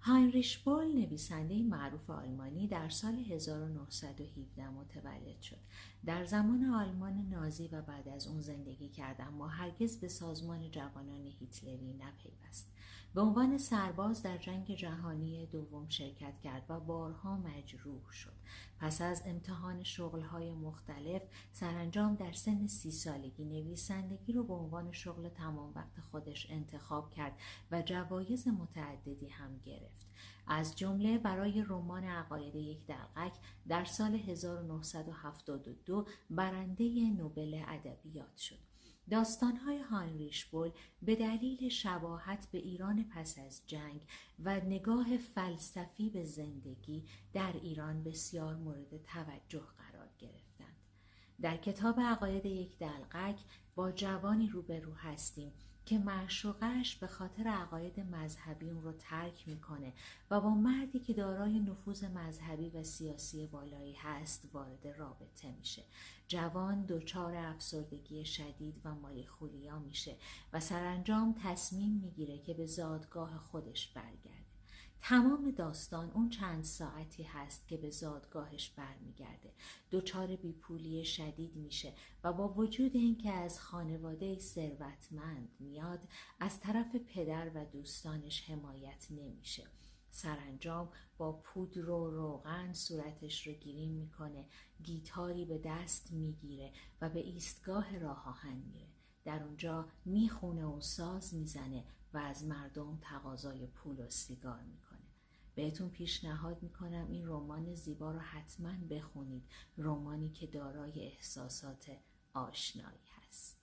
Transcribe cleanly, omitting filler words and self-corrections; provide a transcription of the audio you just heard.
هاینریش بول نویسنده معروف آلمانی در سال 1917 متولد شد. در زمان آلمان نازی و بعد از اون زندگی کرد، اما هرگز به سازمان جوانان هیتلری نپیوست. به عنوان سرباز در جنگ جهانی دوم شرکت کرد و بارها مجروح شد. پس از امتحان شغل‌های مختلف سرانجام در سن 30 سالگی نویسندگی رو به عنوان شغل تمام وقت خودش انتخاب کرد و جوایز متعددی هم گرفت. از جمله برای رمان عقاید یک دلقک در سال 1972 برنده نوبل ادبیات شد. داستان‌های هاینریش بول به دلیل شباهت به ایران پس از جنگ و نگاه فلسفی به زندگی در ایران بسیار مورد توجه قرار گرفتند. در کتاب عقاید یک دلقک با جوانی روبرو هستیم که معشوقش به خاطر عقاید مذهبی اون رو ترک میکنه و با مردی که دارای نفوذ مذهبی و سیاسی بالایی هست وارد رابطه میشه. جوان دچار افسردگی شدید و مالیخولیا میشه و سرانجام تصمیم میگیره که به زادگاه خودش برگرده. تمام داستان اون چند ساعتی هست که به زادگاهش برمیگرده. دچار بیپولی شدید میشه و با وجود اینکه از خانواده ثروتمند میاد، از طرف پدر و دوستانش حمایت نمیشه. سرانجام با پودر و روغن صورتش رو گیریم میکنه، گیتاری به دست میگیره و به ایستگاه راه آهن میره. در اونجا میخونه و ساز میزنه و از مردم تقاضای پول و سیگار میکنه. بهتون پیشنهاد میکنم این رمان زیبا رو حتما بخونید، رمانی که دارای احساسات آشنایی هست.